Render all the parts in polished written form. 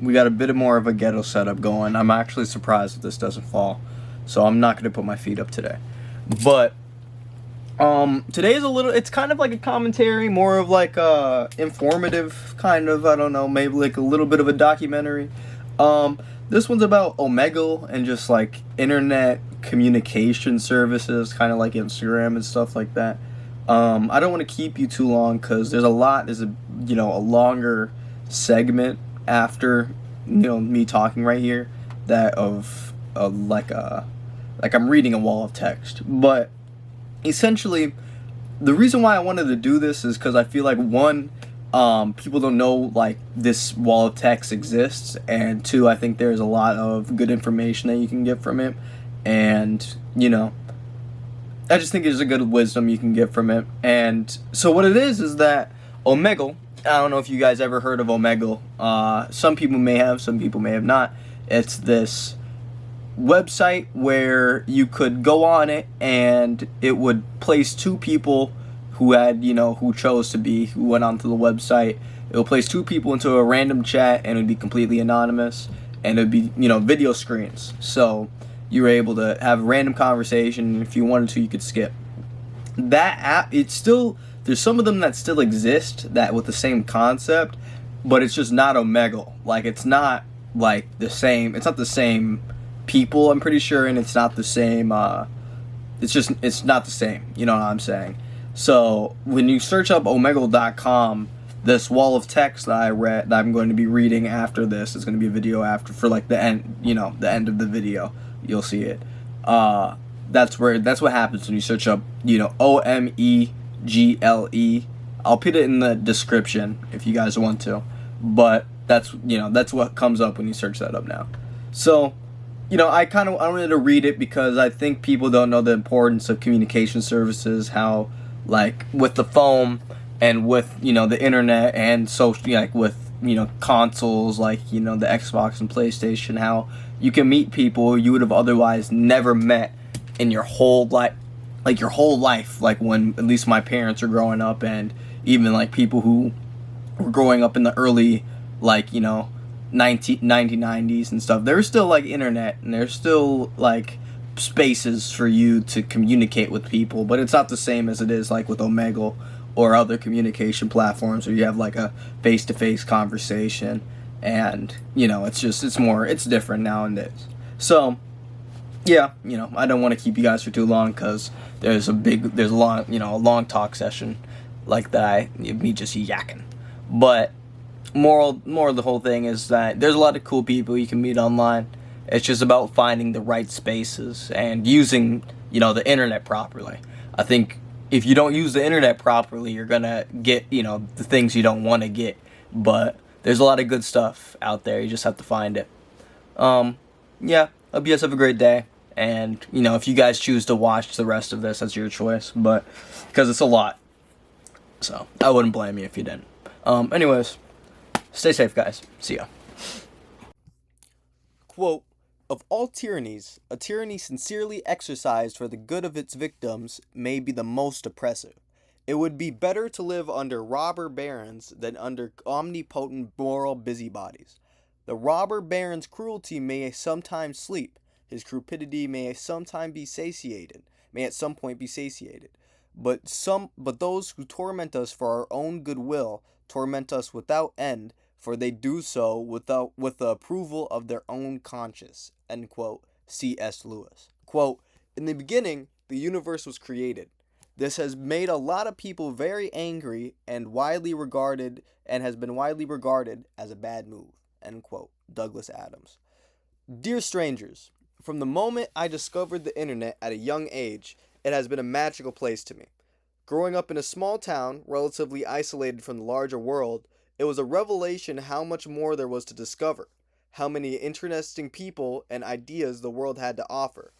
we got a bit more of a ghetto setup going. I'm actually surprised that this doesn't fall, so I'm not gonna put my feet up today. But today is a little. It's kind of like a commentary, more of like a informative kind of. I don't know, maybe like a little bit of a documentary. This one's about Omegle and just like internet communication services, kind of like Instagram and stuff like that. I don't want to keep you too long because there's a lot. There's a longer segment after me talking right here that of like I'm reading a wall of text, but essentially the reason why I wanted to do this is because I feel like one, people don't know like this wall of text exists, and two, I think there's a lot of good information that you can get from it, and I just think there's a good wisdom you can get from it. And so what it is that Omegle, I don't know if you guys ever heard of Omegle. Some people may have, some people may have not. It's this website where you could go on it and it would place two people who had, who chose to be, who went onto the website. It would place two people into a random chat and it would be completely anonymous, and it would be, video screens. So you were able to have a random conversation, and if you wanted to, you could skip. That app, it's still, there's some of them that still exist that with the same concept, but it's just not Omegle. Like, it's not like the same, it's not the same people, I'm pretty sure, and it's not the same, it's not the same, you know what I'm saying? So when you search up omegle.com, this wall of text that I read, that I'm going to be reading after this, is going to be a video after, for like the end, the end of the video, you'll see it. That's what happens when you search up, Omegle. I'll put it in the description if you guys want to, but that's what comes up when you search that up now. So I wanted to read it because I think people don't know the importance of communication services, how like with the phone and with the internet and social, like with consoles like the Xbox and PlayStation, how you can meet people you would have otherwise never met in your whole life, like when at least my parents are growing up, and even like people who were growing up in the early 1990s and stuff. There's still like internet, and there's still like spaces for you to communicate with people, but it's not the same as it is like with Omegle or other communication platforms where you have like a face-to-face conversation, and it's different nowadays. So yeah, I don't want to keep you guys for too long because there's a long talk session like that, me just yakking. But moral of the whole thing is that there's a lot of cool people you can meet online. It's just about finding the right spaces and using, the internet properly. I think if you don't use the internet properly, you're gonna get, the things you don't want to get. But there's a lot of good stuff out there. You just have to find it. Yeah, hope you guys have a great day. And, if you guys choose to watch the rest of this, that's your choice. But, because it's a lot. So, I wouldn't blame you if you didn't. Anyways, stay safe, guys. See ya. Quote, "Of all tyrannies, a tyranny sincerely exercised for the good of its victims may be the most oppressive. It would be better to live under robber barons than under omnipotent moral busybodies. The robber baron's cruelty may sometimes sleep. His cupidity may at some point be satiated. But those who torment us for our own goodwill torment us without end, for they do so with the approval of their own conscience." End quote. C.S. Lewis. Quote, "In the beginning, the universe was created. This has made a lot of people very angry and has been widely regarded as a bad move." End quote. Douglas Adams. "Dear strangers, from the moment I discovered the internet at a young age, it has been a magical place to me. Growing up in a small town, relatively isolated from the larger world, it was a revelation how much more there was to discover, how many interesting people and ideas the world had to offer.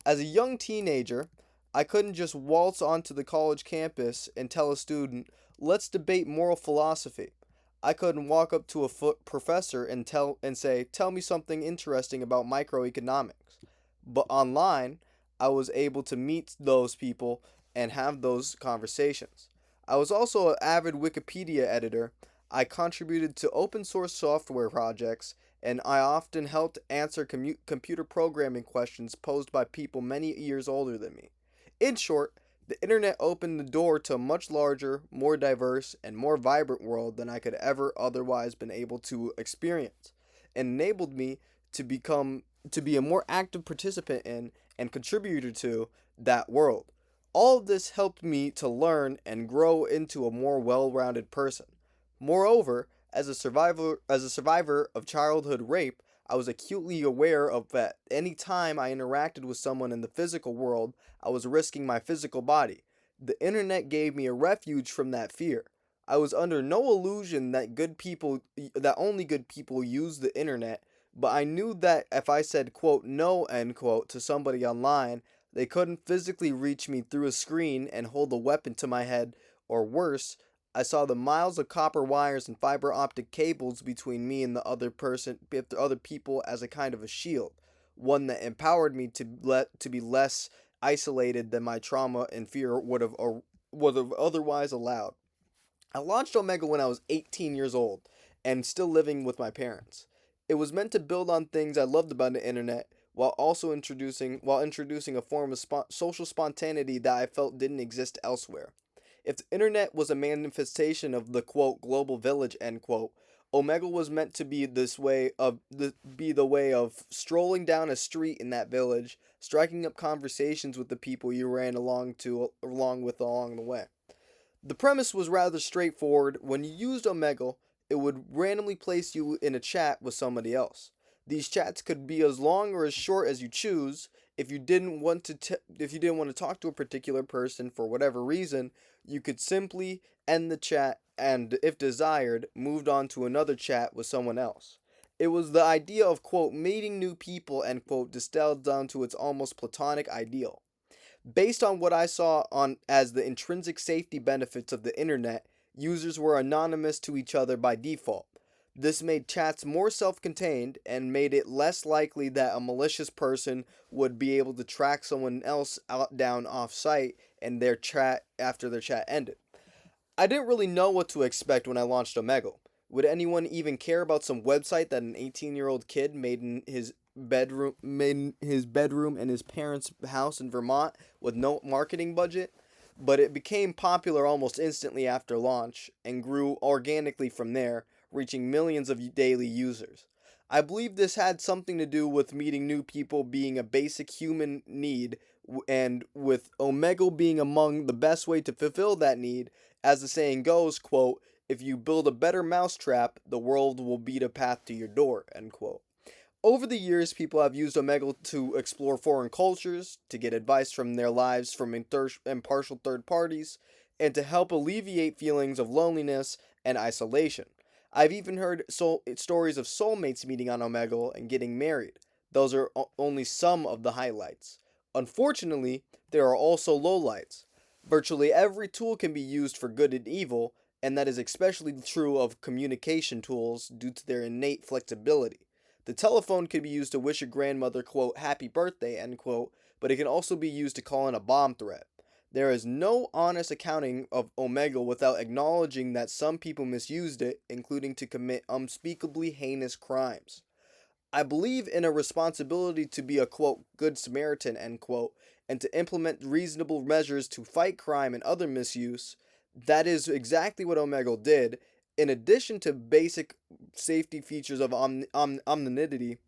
As a young teenager, I couldn't just waltz onto the college campus and tell a student, 'Let's debate moral philosophy.' I couldn't walk up to a professor and say, 'Tell me something interesting about microeconomics.' But online, I was able to meet those people and have those conversations. I was also an avid Wikipedia editor. I contributed to open source software projects, and I often helped answer computer programming questions posed by people many years older than me. In short, the internet opened the door to a much larger, more diverse, and more vibrant world than I could ever otherwise been able to experience, and enabled me to be a more active participant in and contributor to that world. All of this helped me to learn and grow into a more well-rounded person. Moreover, as a survivor of childhood rape, I was acutely aware of that any time I interacted with someone in the physical world, I was risking my physical body. The internet gave me a refuge from that fear. I was under no illusion that only good people use the internet, but I knew that if I said quote no end quote to somebody online, they couldn't physically reach me through a screen and hold a weapon to my head, or worse, I saw the miles of copper wires and fiber optic cables between me and the other people as a kind of a shield, one that empowered me to be less isolated than my trauma and fear would have otherwise allowed. I launched Omegle when I was 18 years old and still living with my parents. It was meant to build on things I loved about the internet while introducing a form of social spontaneity that I felt didn't exist elsewhere. If the internet was a manifestation of the quote global village end quote, Omegle was meant to be the way of strolling down a street in that village, striking up conversations with the people you ran along the way. The premise was rather straightforward. When you used Omegle, it would randomly place you in a chat with somebody else. These chats could be as long or as short as you choose. If you didn't want to talk to a particular person for whatever reason, you could simply end the chat and, if desired, moved on to another chat with someone else. It was the idea of quote meeting new people end quote distilled down to its almost platonic ideal. Based on what I saw on as the intrinsic safety benefits of the internet, users were anonymous to each other by default. This made chats more self-contained and made it less likely that a malicious person would be able to track someone else down off-site and their chat after their chat ended. I didn't really know what to expect when I launched Omegle. Would anyone even care about some website that an 18-year-old kid made in his bedroom in his parents' house in Vermont with no marketing budget? But it became popular almost instantly after launch and grew organically from there, reaching millions of daily users. I believe this had something to do with meeting new people being a basic human need, and with Omegle being among the best way to fulfill that need. As the saying goes, quote, if you build a better mousetrap, the world will beat a path to your door, end quote. Over the years, people have used Omegle to explore foreign cultures, to get advice from their lives from impartial third parties, and to help alleviate feelings of loneliness and isolation. I've even heard stories of soulmates meeting on Omegle and getting married. Those are only some of the highlights. Unfortunately, there are also lowlights. Virtually every tool can be used for good and evil, and that is especially true of communication tools due to their innate flexibility. The telephone can be used to wish your grandmother, quote, happy birthday, end quote, but it can also be used to call in a bomb threat. There is no honest accounting of Omegle without acknowledging that some people misused it, including to commit unspeakably heinous crimes. I believe in a responsibility to be a quote good Samaritan end quote and to implement reasonable measures to fight crime and other misuse. That is exactly what Omegle did. In addition to basic safety features of anonymity,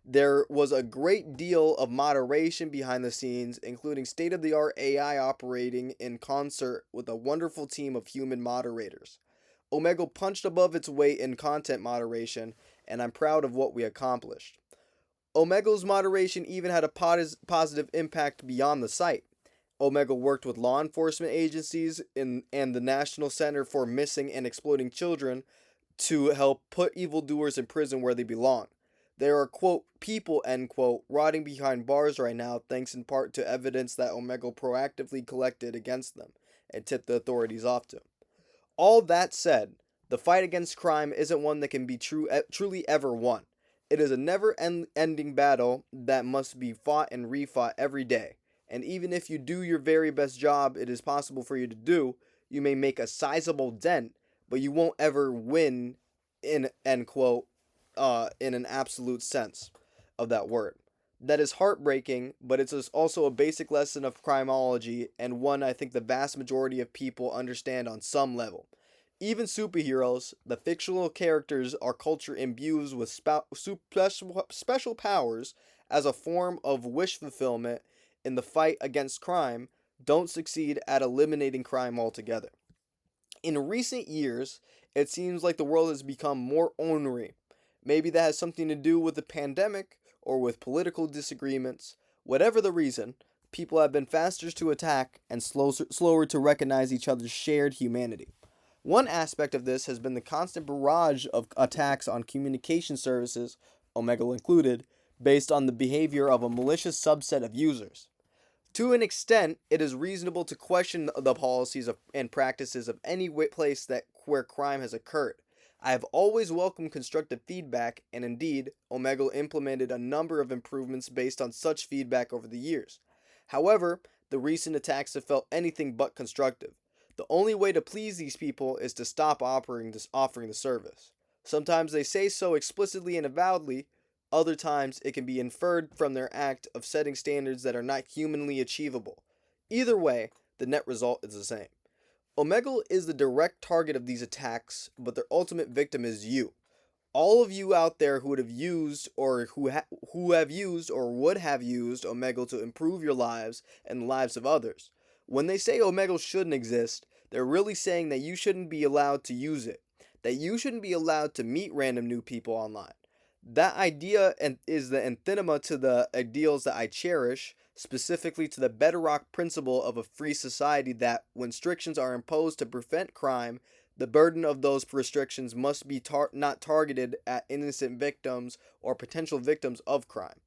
there was a great deal of moderation behind the scenes, including state of the art AI operating in concert with a wonderful team of human moderators. Omegle punched above its weight in content moderation, and I'm proud of what we accomplished. Omegle's moderation even had a positive impact beyond the site. Omegle worked with law enforcement agencies and the National Center for Missing and Exploiting Children to help put evildoers in prison where they belong. There are, quote, people, end quote, rotting behind bars right now thanks in part to evidence that Omegle proactively collected against them and tipped the authorities off to. All that said, the fight against crime isn't one that can be truly ever won. It is a never-ending battle that must be fought and refought every day. And even if you do your very best job it is possible for you to do, you may make a sizable dent, but you won't ever win in end quote in an absolute sense of that word. That is heartbreaking, but it's also a basic lesson of criminology and one I think the vast majority of people understand on some level. Even superheroes, the fictional characters our culture imbues with special powers as a form of wish fulfillment in the fight against crime, don't succeed at eliminating crime altogether. In recent years, it seems like the world has become more ornery. Maybe that has something to do with the pandemic or with political disagreements. Whatever the reason, people have been faster to attack and slower to recognize each other's shared humanity. One aspect of this has been the constant barrage of attacks on communication services, Omegle included, based on the behavior of a malicious subset of users. To an extent, it is reasonable to question the policies and practices of any place where crime has occurred. I have always welcomed constructive feedback, and indeed, Omegle implemented a number of improvements based on such feedback over the years. However, the recent attacks have felt anything but constructive. The only way to please these people is to stop offering the service. Sometimes they say so explicitly and avowedly, other times it can be inferred from their act of setting standards that are not humanly achievable. Either way, the net result is the same. Omegle is the direct target of these attacks, but their ultimate victim is you. All of you out there who would have used or who have used or would have used Omegle to improve your lives and the lives of others. When they say Omegle shouldn't exist, they're really saying that you shouldn't be allowed to use it, that you shouldn't be allowed to meet random new people online. That idea is the anthema to the ideals that I cherish, specifically to the bedrock principle of a free society that, when restrictions are imposed to prevent crime, the burden of those restrictions must be not targeted at innocent victims or potential victims of crime.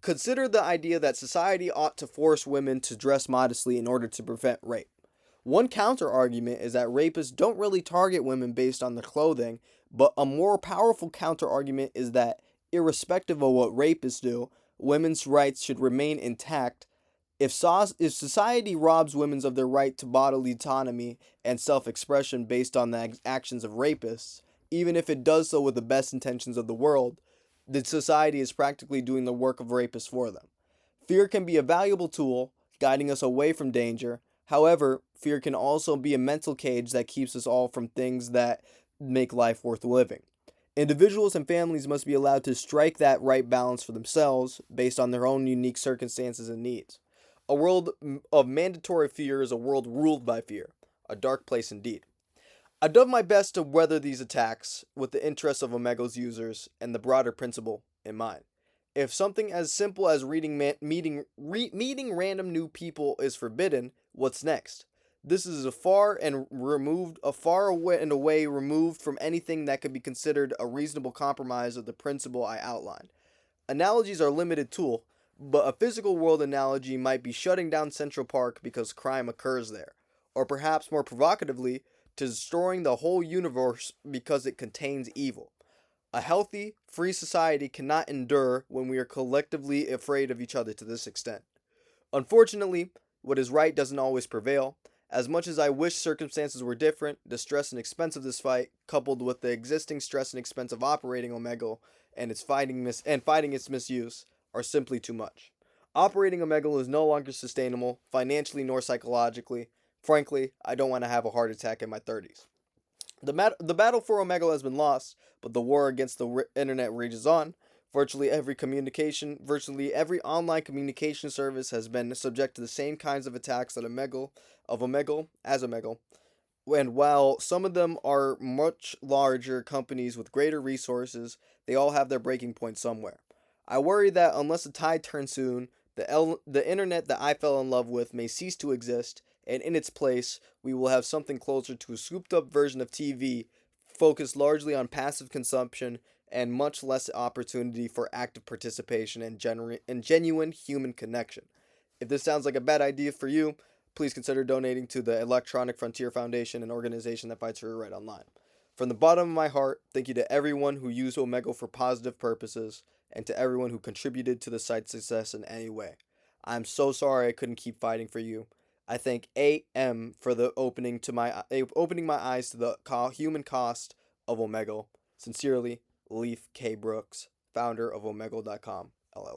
Consider the idea that society ought to force women to dress modestly in order to prevent rape. One counter argument is that rapists don't really target women based on their clothing, but a more powerful counter argument is that, irrespective of what rapists do, women's rights should remain intact. If society robs women of their right to bodily autonomy and self expression based on the actions of rapists, even if it does so with the best intentions of the world, the society is practically doing the work of rapists for them. Fear can be a valuable tool, guiding us away from danger. However, fear can also be a mental cage that keeps us all from things that make life worth living. Individuals and families must be allowed to strike that right balance for themselves based on their own unique circumstances and needs. A world of mandatory fear is a world ruled by fear, a dark place indeed. I've done my best to weather these attacks with the interests of Omegle's users and the broader principle in mind. If something as simple as meeting random new people is forbidden, what's next? This is a far away and away removed from anything that could be considered a reasonable compromise of the principle I outlined. Analogies are a limited tool, but a physical world analogy might be shutting down Central Park because crime occurs there, or perhaps more provocatively, to destroying the whole universe because it contains evil. A healthy, free society cannot endure when we are collectively afraid of each other to this extent. Unfortunately, what is right doesn't always prevail. As much as I wish circumstances were different, the stress and expense of this fight, coupled with the existing stress and expense of operating Omegle and fighting its misuse, are simply too much. Operating Omegle is no longer sustainable, financially nor psychologically. Frankly, I don't want to have a heart attack in my 30s. The battle for Omegle has been lost, but the war against the internet rages on. Virtually every online communication service has been subject to the same kinds of attacks that Omegle. And while some of them are much larger companies with greater resources, they all have their breaking point somewhere. I worry that unless the tide turns soon, the internet that I fell in love with may cease to exist, and in its place, we will have something closer to a souped up version of TV, focused largely on passive consumption and much less opportunity for active participation and genuine human connection. If this sounds like a bad idea for you, please consider donating to the Electronic Frontier Foundation, an organization that fights for your right online. From the bottom of my heart, thank you to everyone who used Omegle for positive purposes, and to everyone who contributed to the site's success in any way. I'm so sorry I couldn't keep fighting for you. I thank AM for the opening my eyes to the human cost of Omegle. Sincerely, Leaf K. Brooks, founder of Omegle.com, LLC.